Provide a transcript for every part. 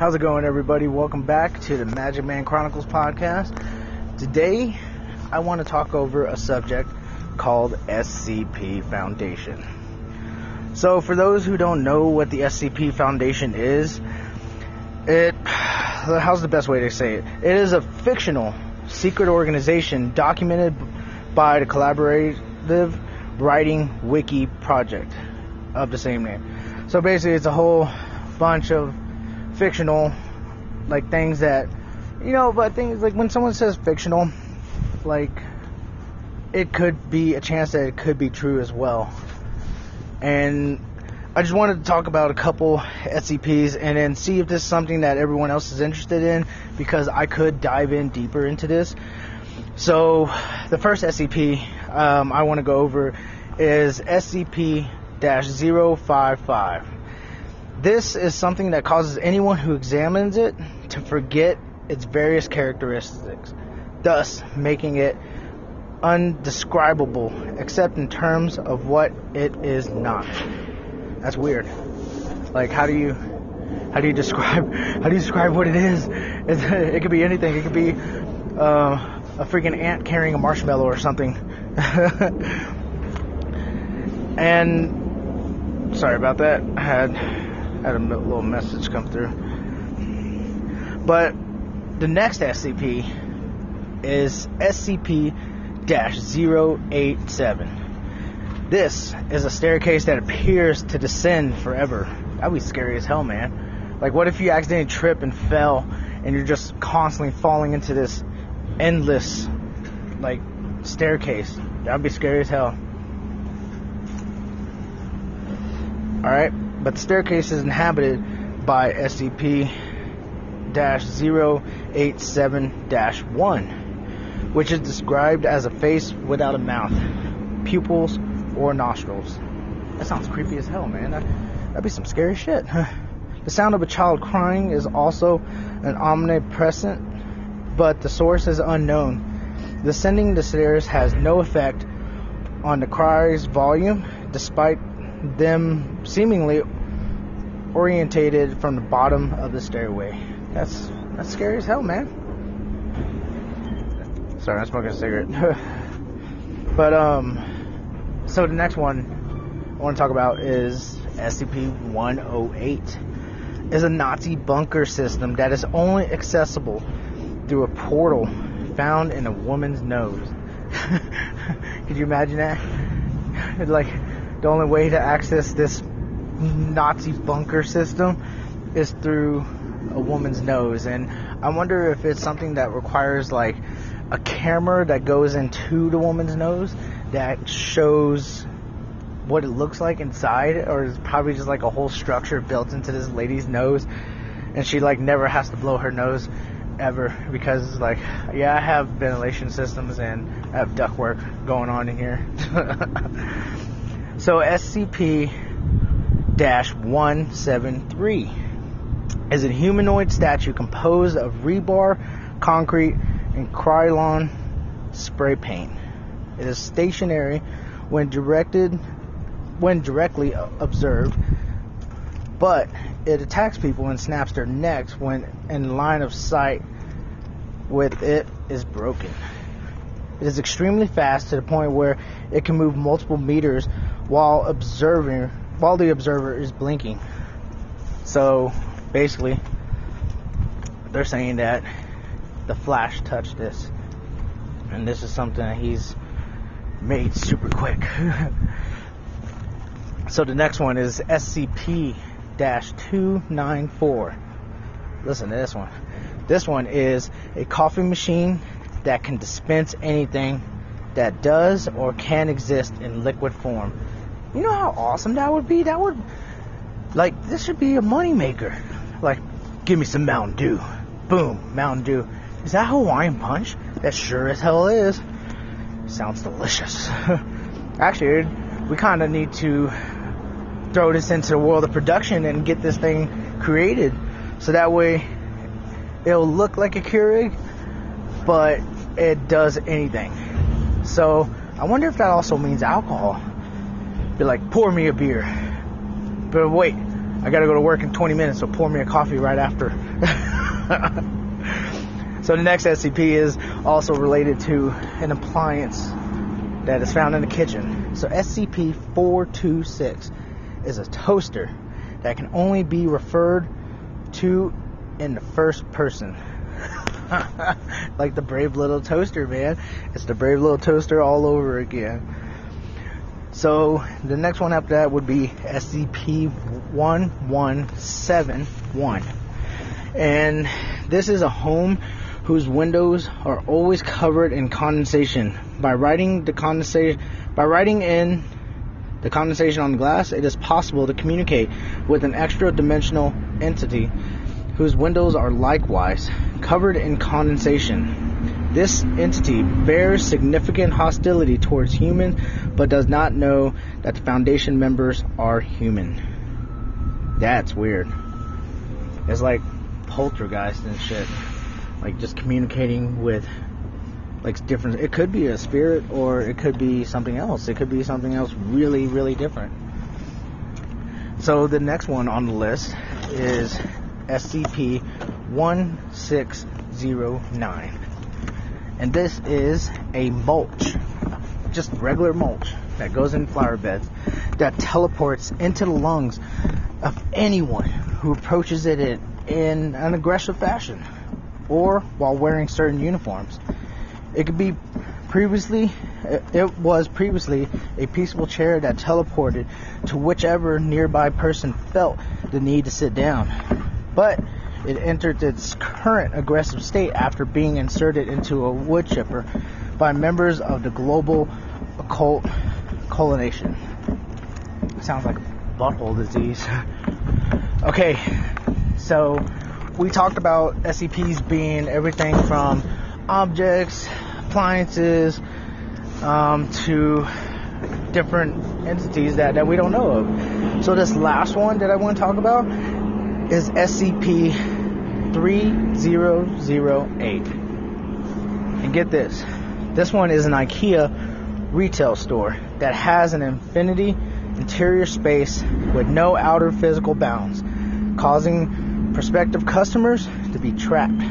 How's it going, everybody? Welcome back to the Magikman Chronicles podcast. Today, I want to talk over a subject called Scp Foundation. So, for those who don't know what the Scp Foundation is, how's the best way to say it? It is a fictional, secret organization documented by the collaborative writing wiki project of the same name. So basically, it's a whole bunch of fictional, like, things that, but things like when someone says fictional, like, it could be a chance that it could be true as well. And I just wanted to talk about a couple SCPs and then see if this is something that everyone else is interested in, because I could dive in deeper into this. So the first SCP I want to go over is Scp-055. This is something that causes anyone who examines it to forget its various characteristics, thus making it undescribable except in terms of what it is not. That's weird. Like, how do you describe what it is? It could be anything. It could be a freaking ant carrying a marshmallow or something. And sorry about that. I had a little message come through. But the next SCP is Scp-087. This is a staircase that appears to descend forever. That'd be scary as hell, man. Like, what if you accidentally trip and fell and you're just constantly falling into this endless, like, staircase? That'd be scary as hell. Alright, but the staircase is inhabited by Scp-087-1, which is described as a face without a mouth, pupils, or nostrils. That sounds creepy as hell, man. That'd be some scary shit. The sound of a child crying is also an omnipresent, but the source is unknown. Descending the stairs has no effect on the cry's volume, despite them seemingly orientated from the bottom of the stairway. That's scary as hell, man. Sorry, I'm smoking a cigarette. But so the next one I want to talk about is SCP-108. Is a Nazi bunker system that is only accessible through a portal found in a woman's nose. Could you imagine that? It's like the only way to access this Nazi bunker system is through a woman's nose. And I wonder if it's something that requires, like, a camera that goes into the woman's nose that shows what it looks like inside, or it's probably just like a whole structure built into this lady's nose, and she, like, never has to blow her nose ever, because, like, yeah, I have ventilation systems and I have ductwork going on in here. So SCP-173 is a humanoid statue composed of rebar, concrete, and Krylon spray paint. It is stationary when directly observed, but it attacks people and snaps their necks when in line of sight with it is broken. It is extremely fast to the point where it can move multiple meters while the observer is blinking. So basically, they're saying that the Flash touched this, and this is something that he's made super quick. So the next one is SCP-294. Listen to this one. This one is a coffee machine that can dispense anything that does or can exist in liquid form. You know how awesome that would be? That would, like, this should be a moneymaker. Like, give me some Mountain Dew. Boom, Mountain Dew. Is that Hawaiian Punch? That sure as hell is. Sounds delicious. Actually, we kind of need to throw this into the world of production and get this thing created, so that way it'll look like a Keurig, but it does anything. So I wonder if that also means alcohol. Be like, pour me a beer. But wait, I gotta go to work in 20 minutes, so pour me a coffee right after. So the next SCP is also related to an appliance that is found in the kitchen. So SCP-426 is a toaster that can only be referred to in the first person. Like the brave little toaster, man. It's the brave little toaster all over again. So the next one after that would be SCP-1171. And this is a home whose windows are always covered in condensation. By writing in the condensation on the glass, it is possible to communicate with an extra-dimensional entity whose windows are likewise covered in condensation. This entity bears significant hostility towards humans, but does not know that the Foundation members are human. That's weird. It's like poltergeist and shit. Like just communicating with like different. It could be a spirit, or it could be something else. It could be something else really, really different. So the next one on the list is SCP-1609. And this is a mulch, just regular mulch that goes in flower beds, that teleports into the lungs of anyone who approaches it in an aggressive fashion, or while wearing certain uniforms. It was previously a peaceful chair that teleported to whichever nearby person felt the need to sit down. But it entered its current aggressive state after being inserted into a wood chipper by members of the global occult colonization. Sounds like a butthole disease. Okay, so we talked about SCPs being everything from objects, appliances, to different entities that we don't know of. So this last one that I want to talk about is SCP-3008. And get this. This one is an IKEA retail store that has an infinity interior space with no outer physical bounds, causing prospective customers to be trapped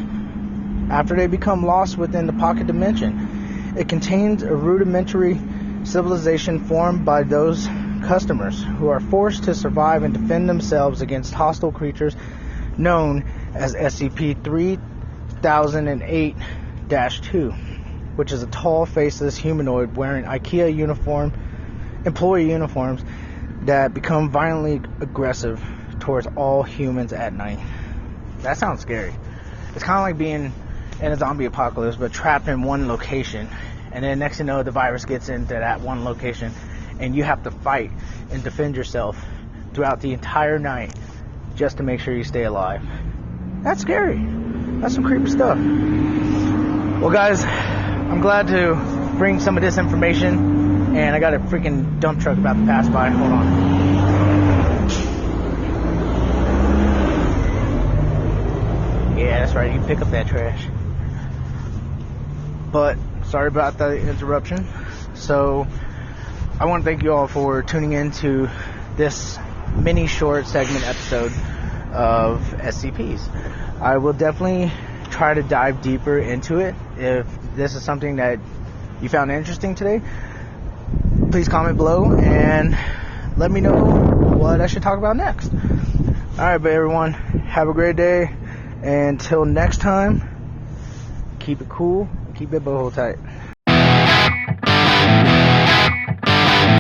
after they become lost within the pocket dimension. It contains a rudimentary civilization formed by those customers who are forced to survive and defend themselves against hostile creatures known as SCP-3008-2, which is a tall, faceless humanoid wearing IKEA employee uniforms that become violently aggressive towards all humans at night. That sounds scary. It's kind of like being in a zombie apocalypse, but trapped in one location, and then next thing you know, the virus gets into that one location, and you have to fight and defend yourself throughout the entire night just to make sure you stay alive. That's scary. That's some creepy stuff. Well, guys, I'm glad to bring some of this information, and I got a freaking dump truck about to pass by. Hold on. Yeah, that's right. You can pick up that trash. But sorry about the interruption. So I want to thank you all for tuning in to this mini short segment episode of SCPs. I will definitely try to dive deeper into it. If this is something that you found interesting today, please comment below and let me know what I should talk about next. Alright, but everyone, have a great day. Until next time, keep it cool, keep it boho tight.